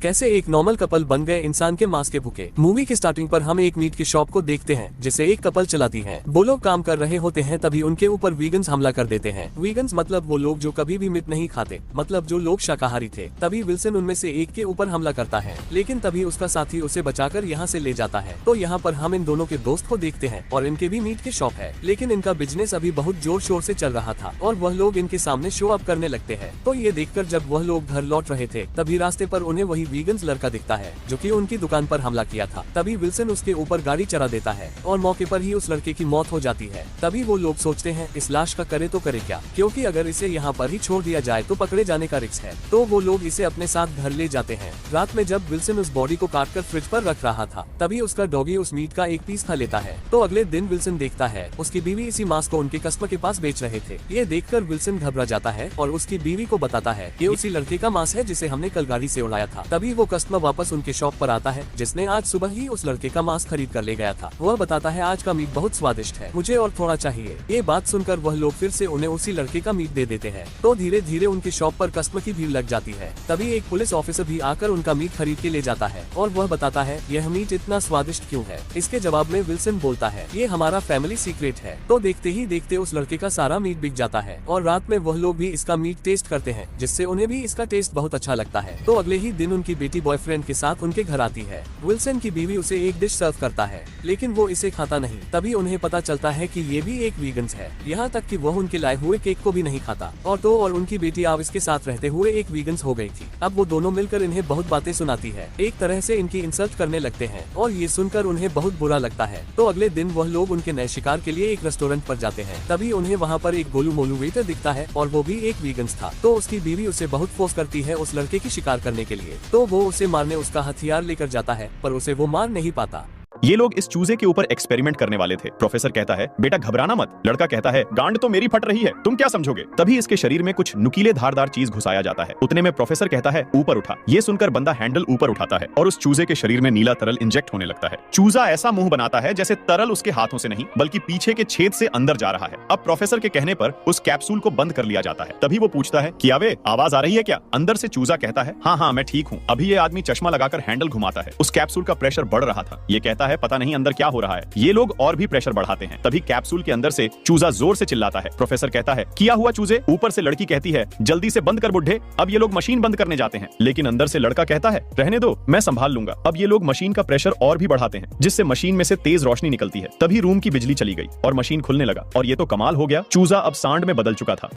कैसे एक normal couple बन गए इंसान के मांस के भूखे। मूवी की स्टार्टिंग पर हम एक मीट की शॉप को देखते हैं जिसे एक कपल चलाती है। वो लोग काम कर रहे होते हैं तभी उनके ऊपर वीगन्स हमला कर देते हैं। वीगन्स मतलब वो लोग जो कभी भी मीट नहीं खाते, मतलब जो लोग शाकाहारी थे। तभी विल्सन उनमें से एक के ऊपर हमला करता है, लेकिन तभी उसका साथी उसे बचाकर यहाँ से ले जाता है। तो यहाँ पर हम इन दोनों के दोस्त को देखते हैं और इनके भी मीट की शॉप है, लेकिन इनका बिजनेस अभी बहुत जोर शोर से चल रहा था और वह लोग इनके सामने शो अप करने लगते हैं। तो ये देखकर जब वह लोग घर लौट रहे थे तभी रास्ते पर उन्हें वही वीगन्स लड़का दिखता है जो कि उनकी दुकान पर हमला किया था। तभी विल्सन उसके ऊपर गाड़ी चला देता है और मौके पर ही उस लड़के की मौत हो जाती है। तभी वो लोग सोचते हैं इस लाश का करे तो करे क्या, क्योंकि अगर इसे यहाँ पर ही छोड़ दिया जाए तो पकड़े जाने का रिस्क है। तो वो लोग इसे अपने साथ घर ले जाते हैं। रात में जब विल्सन उस बॉडी को काटकर फ्रिज पर रख रहा था तभी उसका डॉगी उस मीट का एक पीस खा लेता है। तो अगले दिन विल्सन देखता है उसकी बीवी इसी मांस को उनके कस्टमर के पास बेच रहे थे। ये देखकर विल्सन घबरा जाता है और उसकी बीवी को बताता है कि उसी लड़के का मांस है जिसे हमने कल गाड़ी से उड़ाया था। तभी वो कस्टमर वापस उनके शॉप पर आता है जिसने आज सुबह ही उस लड़के का मांस खरीद कर ले गया था। वह बताता है आज का मीट बहुत स्वादिष्ट है, मुझे और थोड़ा चाहिए। ये बात सुनकर वह लोग फिर से उन्हें उसी लड़के का मीट दे देते हैं। तो धीरे धीरे उनकी शॉप पर कस्टमर की भीड़ लग जाती है। तभी एक पुलिस ऑफिसर भी आकर उनका मीट खरीद के ले जाता है और वह बताता है यह मीट इतना स्वादिष्ट क्यों है। इसके जवाब में विल्सन बोलता है ये हमारा फैमिली सीक्रेट है। तो देखते ही देखते उस लड़के का सारा मीट बिक जाता है और रात में वह लोग भी इसका मीट टेस्ट करते हैं, जिससे उन्हें भी इसका टेस्ट बहुत अच्छा लगता है। तो अगले ही दिन उनकी बेटी बॉयफ्रेंड के साथ उनके घर आती है। विल्सन की बीवी उसे एक डिश सर्व करता है, लेकिन वो इसे खाता नहीं। तभी उन्हें पता चलता है कि ये भी एक वीगन्स है, यहाँ तक कि वह उनके लाए हुए केक को भी नहीं खाता। और उनकी बेटी अब इसके साथ रहते हुए एक वीगन्स हो गई थी। अब वो दोनों मिलकर इन्हें बहुत बातें सुनाती है, एक तरह से इनकी इंसल्ट करने लगते हैं और ये सुनकर उन्हें बहुत बुरा लगता है। तो अगले दिन वह लोग उनके नए शिकार के लिए एक रेस्टोरेंट पर जाते हैं। तभी उन्हें वहाँ पर एक गोलू मोलू वेटर दिखता है और वो भी एक वीगन्स था। तो उसकी बीवी उसे बहुत फोर्स करती है उस लड़के की शिकार करने के लिए। तो वो उसे मारने उसका हथियार लेकर जाता है पर उसे वो मार नहीं पाता। ये लोग इस चूजे के ऊपर एक्सपेरिमेंट करने वाले थे। प्रोफेसर कहता है बेटा घबराना मत। लड़का कहता है गांड तो मेरी फट रही है, तुम क्या समझोगे। तभी इसके शरीर में कुछ नुकीले धारदार चीज घुसाया जाता है। उतने में प्रोफेसर कहता है ऊपर उठा। ये सुनकर बंदा हैंडल ऊपर उठाता है और उस चूजे के शरीर में नीला तरल इंजेक्ट होने लगता है। चूजा ऐसा मुंह बनाता है जैसे तरल उसके हाथों से नहीं बल्कि पीछे के छेद से अंदर जा रहा है। अब प्रोफेसर के कहने पर उस कैप्सूल को बंद कर लिया जाता है। तभी वो पूछता है कि आवे आवाज आ रही है क्या। अंदर से चूजा कहता है हाँ मैं ठीक हूँ। अभी ये आदमी चश्मा लगाकर हैंडल घुमाता है। उस कैप्सूल का प्रेशर बढ़ रहा था। ये कहता है पता नहीं अंदर क्या हो रहा है। ये लोग और भी प्रेशर बढ़ाते हैं। तभी कैप्सूल के अंदर से चूजा जोर से चिल्लाता है। प्रोफेसर कहता है किया हुआ चूजे। ऊपर से लड़की कहती है जल्दी से बंद कर बुड्ढे। अब ये लोग मशीन बंद करने जाते हैं, लेकिन अंदर से लड़का कहता है रहने दो, मैं संभाल लूंगा। अब ये लोग मशीन का प्रेशर और भी बढ़ाते हैं, जिससे मशीन में से तेज रोशनी निकलती है। तभी रूम की बिजली चली गई और मशीन खुलने लगा और ये तो कमाल हो गया, चूजा अब सांड में बदल चुका था।